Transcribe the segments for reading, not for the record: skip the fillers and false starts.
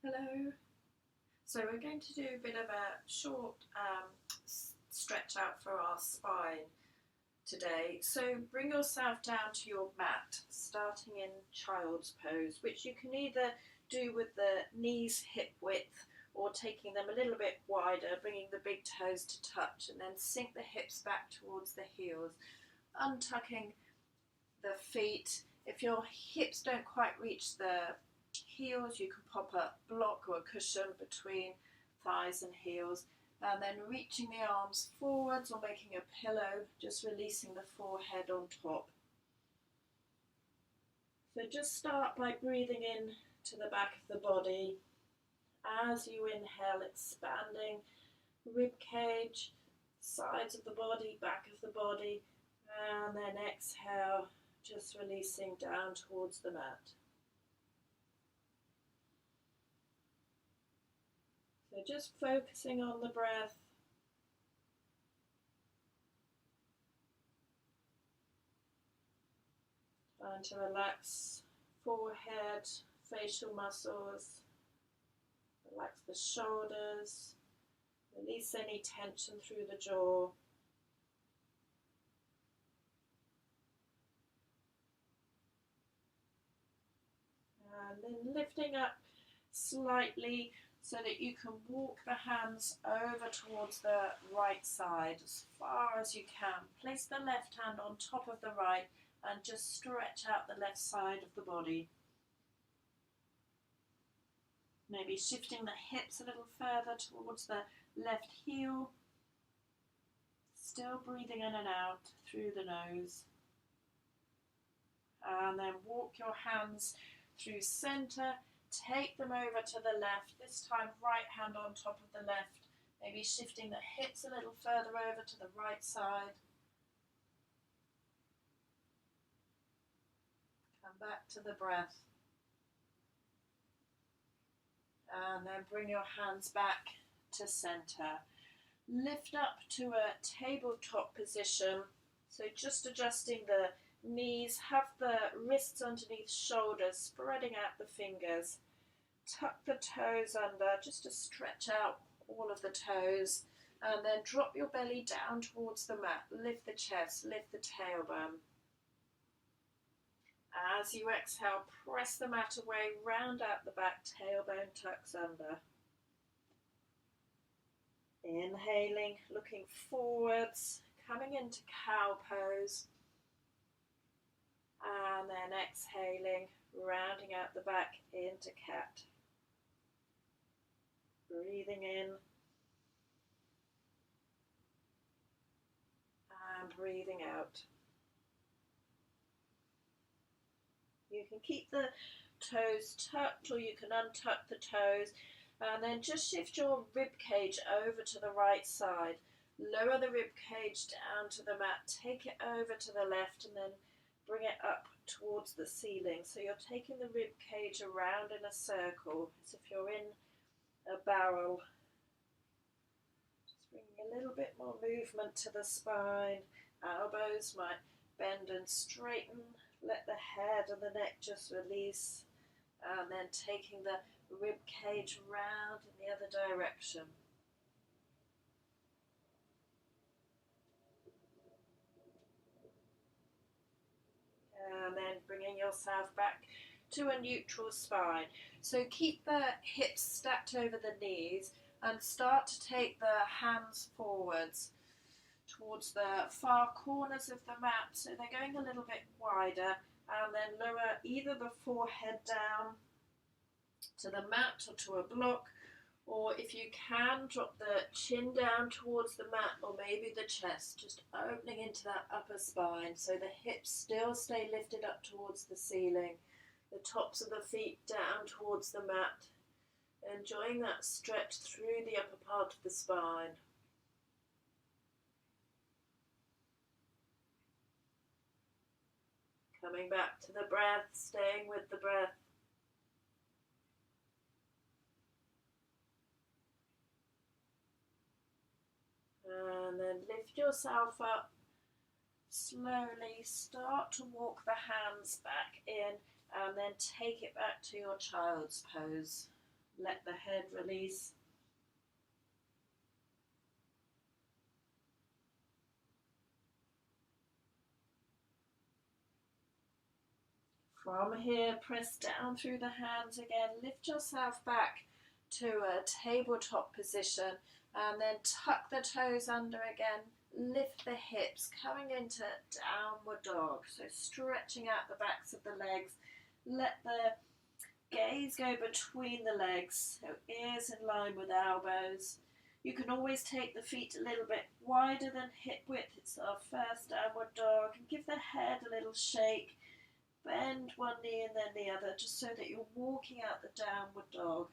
Hello. So we're going to do a bit of a short stretch out for our spine today. So bring yourself down to your mat, starting in child's pose, which you can either do with the knees hip width or taking them a little bit wider, bringing the big toes to touch, and then sink the hips back towards the heels, untucking the feet. If your hips don't quite reach the heels, you can pop a block or a cushion between thighs and heels, and then reaching the arms forwards or making a pillow, just releasing the forehead on top. So just start by breathing in to the back of the body. As you inhale, expanding rib cage, sides of the body, back of the body, and then exhale, just releasing down towards the mat. So just focusing on the breath. Trying to relax forehead, facial muscles, relax the shoulders, release any tension through the jaw. And then lifting up slightly so that you can walk the hands over towards the right side as far as you can. Place the left hand on top of the right and just stretch out the left side of the body. Maybe shifting the hips a little further towards the left heel. Still breathing in and out through the nose. And then walk your hands through center. Take them over to the left, this time right hand on top of the left, maybe shifting the hips a little further over to the right side. Come back to the breath. And then bring your hands back to center. Lift up to a tabletop position, so just adjusting the knees, have the wrists underneath shoulders, spreading out the fingers. Tuck the toes under just to stretch out all of the toes, and then drop your belly down towards the mat. Lift the chest, lift the tailbone. As you exhale, press the mat away, round out the back, tailbone tucks under. Inhaling, looking forwards, coming into cow pose. And then exhaling, rounding out the back into cat. Breathing in and breathing out. You can keep the toes tucked or you can untuck the toes, and then just shift your rib cage over to the right side. Lower the rib cage down to the mat, take it over to the left, and then bring it up towards the ceiling. So you're taking the rib cage around in a circle as if you're in a barrel. Just bringing a little bit more movement to the spine. Elbows might bend and straighten. Let the head and the neck just release. And then taking the rib cage round in the other direction. And then bringing yourself back to a neutral spine. So keep the hips stacked over the knees and start to take the hands forwards towards the far corners of the mat. So they're going a little bit wider, and then lower either the forehead down to the mat or to a block, or if you can, drop the chin down towards the mat or maybe the chest, just opening into that upper spine so the hips still stay lifted up towards the ceiling, the tops of the feet down towards the mat, enjoying that stretch through the upper part of the spine. Coming back to the breath, staying with the breath. And then lift yourself up. Slowly start to walk the hands back in and then take it back to your child's pose. Let the head release. From here, press down through the hands again. Lift yourself back to a tabletop position and then tuck the toes under again. Lift the hips, coming into downward dog. So stretching out the backs of the legs. Let the gaze go between the legs, so ears in line with elbows. You can always take the feet a little bit wider than hip width. It's our first downward dog. And give the head a little shake. Bend one knee and then the other, just so that you're walking out the downward dog.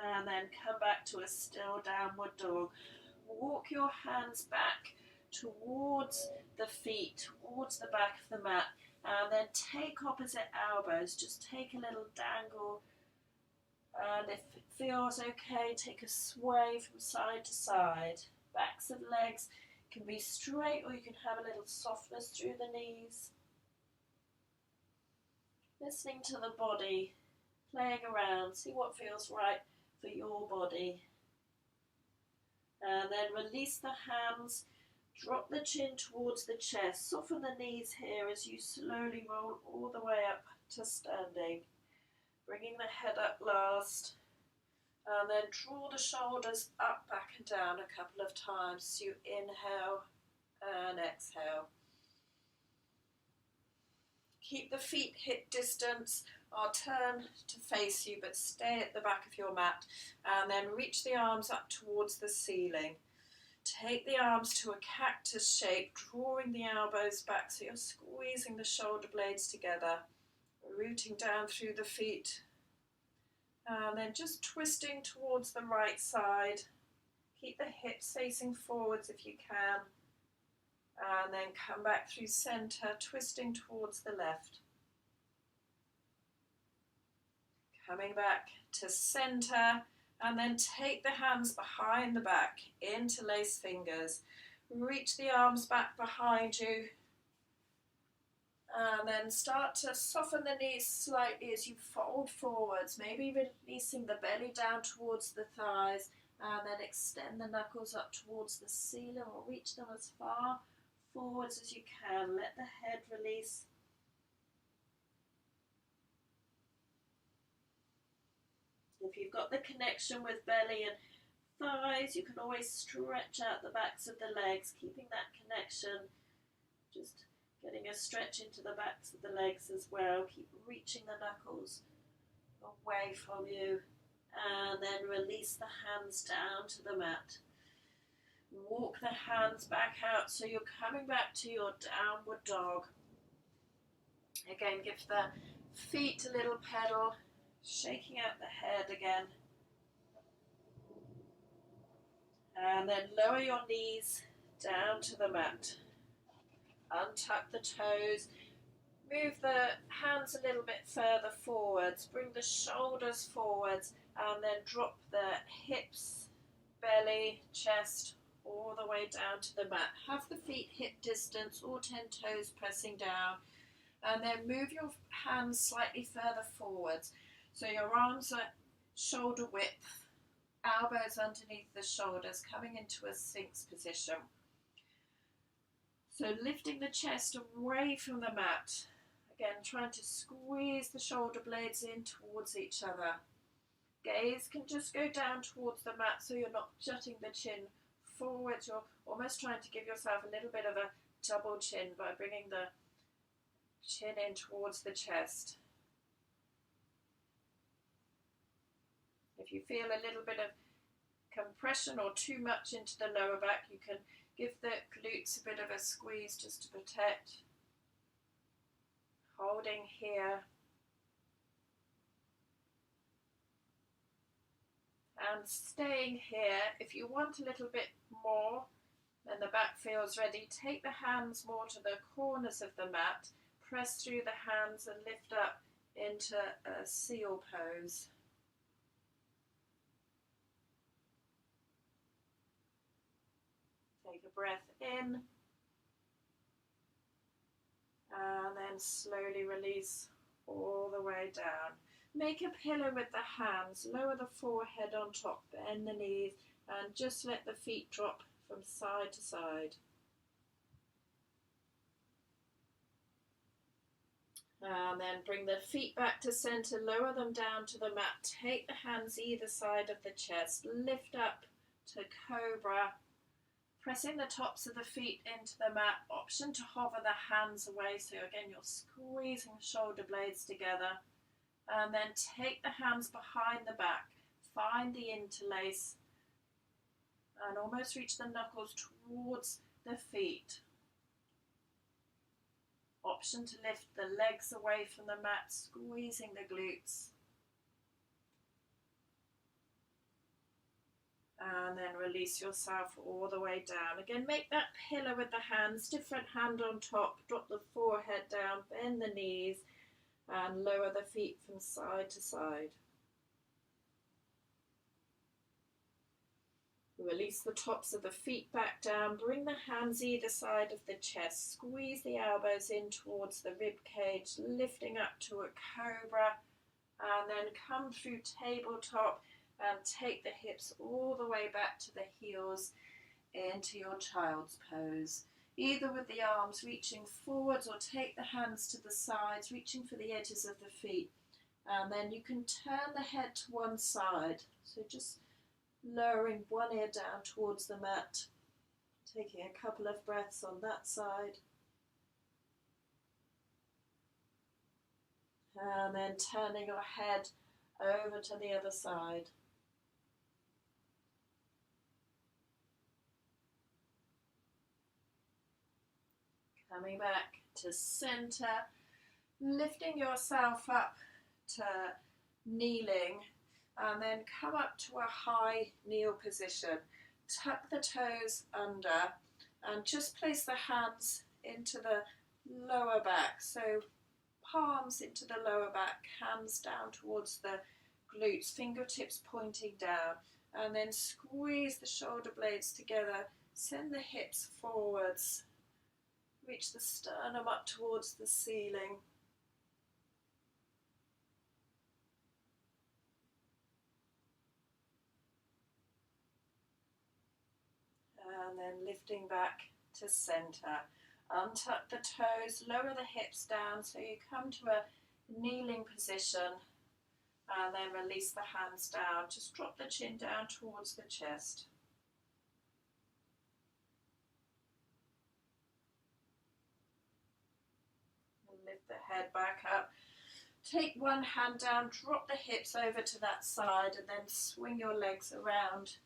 And then come back to a still downward dog. Walk your hands back towards the feet, towards the back of the mat, and then take opposite elbows. Just take a little dangle, and if it feels okay, take a sway from side to side. Backs of legs can be straight, or you can have a little softness through the knees. Listening to the body, playing around, see what feels right for your body. And then release the hands, drop the chin towards the chest, soften the knees here as you slowly roll all the way up to standing. Bringing the head up last, and then draw the shoulders up, back and down a couple of times. So you inhale and exhale. Keep the feet hip distance. I'll turn to face you, but stay at the back of your mat. And then reach the arms up towards the ceiling. Take the arms to a cactus shape, drawing the elbows back so you're squeezing the shoulder blades together, rooting down through the feet. And then just twisting towards the right side. Keep the hips facing forwards if you can. And then come back through center, twisting towards the left. Coming back to center, and then take the hands behind the back, interlace fingers. Reach the arms back behind you. And then start to soften the knees slightly as you fold forwards, maybe releasing the belly down towards the thighs, and then extend the knuckles up towards the ceiling or reach them as far forwards as you can. Let the head release. If you've got the connection with belly and thighs, you can always stretch out the backs of the legs, keeping that connection. Just getting a stretch into the backs of the legs as well. Keep reaching the knuckles away from you. And then release the hands down to the mat. Walk the hands back out so you're coming back to your downward dog. Again, give the feet a little pedal, shaking out the head again. And then lower your knees down to the mat. Untuck the toes. Move the hands a little bit further forwards. Bring the shoulders forwards and then drop the hips, belly, chest all the way down to the mat. Have the feet hip distance, all 10 toes pressing down. And then move your hands slightly further forwards. So your arms are shoulder width, elbows underneath the shoulders, coming into a Sphinx position. So lifting the chest away from the mat. Again, trying to squeeze the shoulder blades in towards each other. Gaze can just go down towards the mat so you're not jutting the chin forwards. You're almost trying to give yourself a little bit of a double chin by bringing the chin in towards the chest. If you feel a little bit of compression or too much into the lower back, you can give the glutes a bit of a squeeze just to protect. Holding here. And staying here. If you want a little bit more, then the back feels ready, take the hands more to the corners of the mat, press through the hands and lift up into a seal pose. Take a breath in And then slowly release all the way down. Make a pillow with the hands, lower the forehead on top, bend the knees, and just let the feet drop from side to side. And then bring the feet back to center, lower them down to the mat. Take the hands either side of the chest, lift up to cobra, pressing the tops of the feet into the mat. Option to hover the hands away, so again you're squeezing the shoulder blades together. And then take the hands behind the back, find the interlace, and almost reach the knuckles towards the feet. Option to lift the legs away from the mat, squeezing the glutes. And then release yourself all the way down. Again, make that pillow with the hands, different hand on top, drop the forehead down, bend the knees, and lower the feet from side to side. Release the tops of the feet back down, bring the hands either side of the chest, squeeze the elbows in towards the rib cage, lifting up to a cobra, and then come through tabletop and take the hips all the way back to the heels into your child's pose. Either with the arms reaching forwards or take the hands to the sides, reaching for the edges of the feet. And then you can turn the head to one side. So just lowering one ear down towards the mat, taking a couple of breaths on that side. And then turning your head over to the other side. Coming back to center, lifting yourself up to kneeling, and then come up to a high kneel position. Tuck the toes under and just place the hands into the lower back. So palms into the lower back, hands down towards the glutes, fingertips pointing down, and then squeeze the shoulder blades together, send the hips forwards, reach the sternum up towards the ceiling. And then lifting back to center. Untuck the toes, lower the hips down so you come to a kneeling position, and then release the hands down. Just drop the chin down towards the chest. And lift the head back up. Take one hand down, drop the hips over to that side, and then swing your legs around.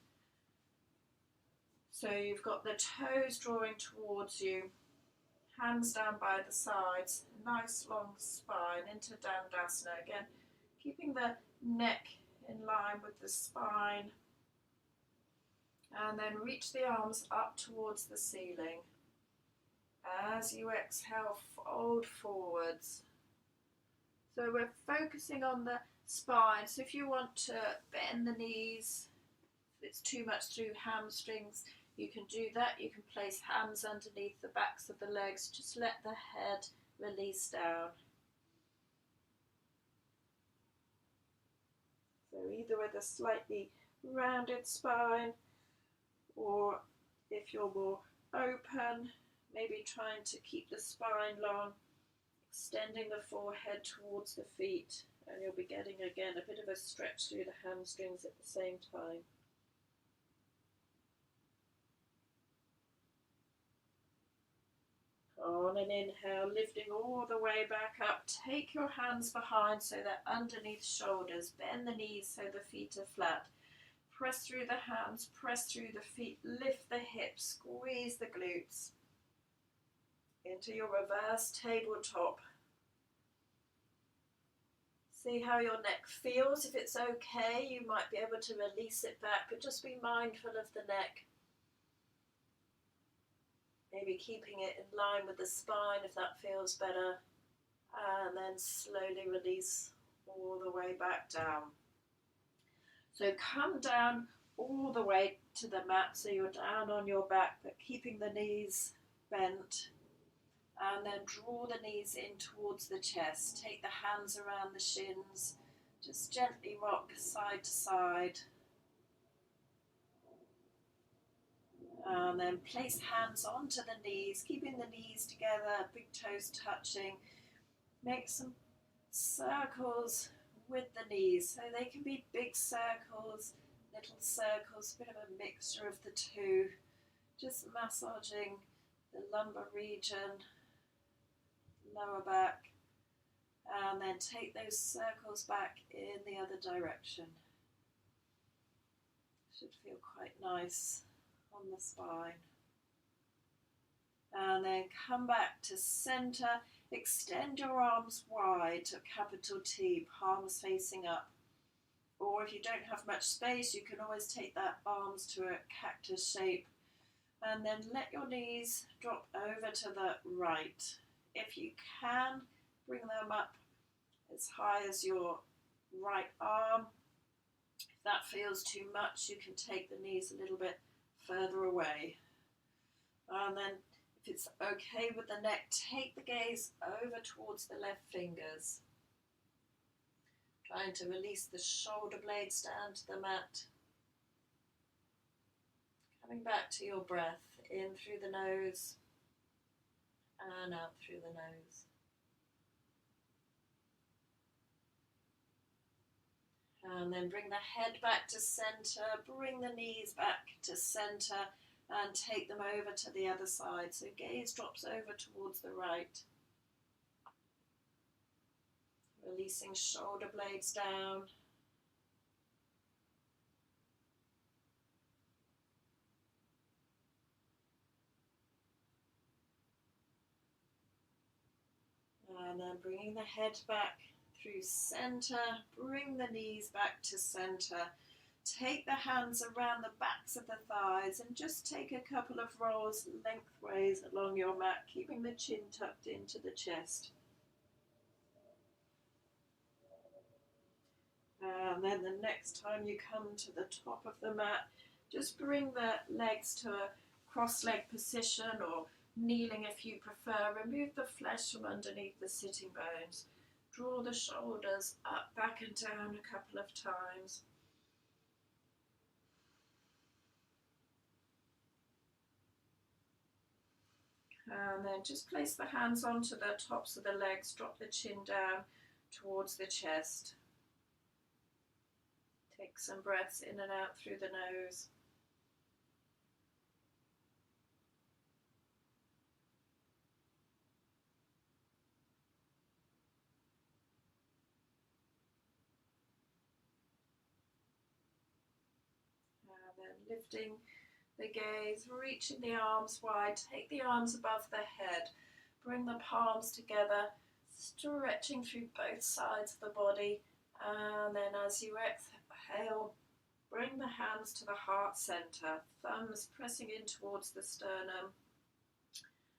So you've got the toes drawing towards you, hands down by the sides, nice long spine into Dandasana. Again, keeping the neck in line with the spine. And then reach the arms up towards the ceiling. As you exhale, fold forwards. So we're focusing on the spine. So if you want to bend the knees, if it's too much through hamstrings, you can do that. You can place hands underneath the backs of the legs. Just let the head release down. So either with a slightly rounded spine, or if you're more open, maybe trying to keep the spine long, extending the forehead towards the feet, and you'll be getting again a bit of a stretch through the hamstrings at the same time. On an inhale, lifting all the way back up. Take your hands behind so they're underneath shoulders. Bend the knees so the feet are flat. Press through the hands, press through the feet. Lift the hips, squeeze the glutes. Into your reverse tabletop. See how your neck feels. If it's okay, you might be able to release it back, but just be mindful of the neck. Maybe keeping it in line with the spine if that feels better. And then slowly release all the way back down. So come down all the way to the mat so you're down on your back, but keeping the knees bent. And then draw the knees in towards the chest. Take the hands around the shins. Just gently rock side to side. And then place hands onto the knees, keeping the knees together, big toes touching. Make some circles with the knees. So they can be big circles, little circles, a bit of a mixture of the two. Just massaging the lumbar region, lower back, and then take those circles back in the other direction. Should feel quite nice on the spine. And then come back to center. Extend your arms wide to capital T, palms facing up. Or if you don't have much space, you can always take that arms to a cactus shape. And then let your knees drop over to the right. If you can, bring them up as high as your right arm. If that feels too much, you can take the knees a little bit further away. And then if it's okay with the neck, take the gaze over towards the left fingers. Trying to release the shoulder blades down to the mat. Coming back to your breath, in through the nose and out through the nose. And then bring the head back to center, bring the knees back to center and take them over to the other side. So gaze drops over towards the right. Releasing shoulder blades down. And then bringing the head back through center, bring the knees back to center. Take the hands around the backs of the thighs and just take a couple of rolls lengthways along your mat, keeping the chin tucked into the chest. And then the next time you come to the top of the mat, just bring the legs to a cross-leg position or kneeling if you prefer. Remove the flesh from underneath the sitting bones. Draw the shoulders up, back and down a couple of times. And then just place the hands onto the tops of the legs, drop the chin down towards the chest. Take some breaths in and out through the nose. And then lifting the gaze, reaching the arms wide, take the arms above the head, bring the palms together, stretching through both sides of the body, and then as you exhale, bring the hands to the heart center, thumbs pressing in towards the sternum,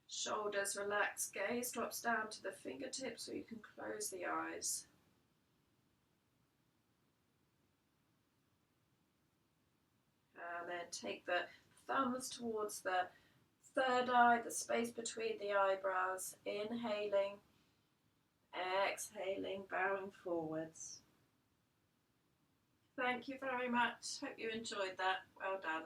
shoulders relax, gaze drops down to the fingertips so you can close the eyes. And then take the thumbs towards the third eye, the space between the eyebrows, inhaling, exhaling, bowing forwards. Thank you very much. Hope you enjoyed that. Well done.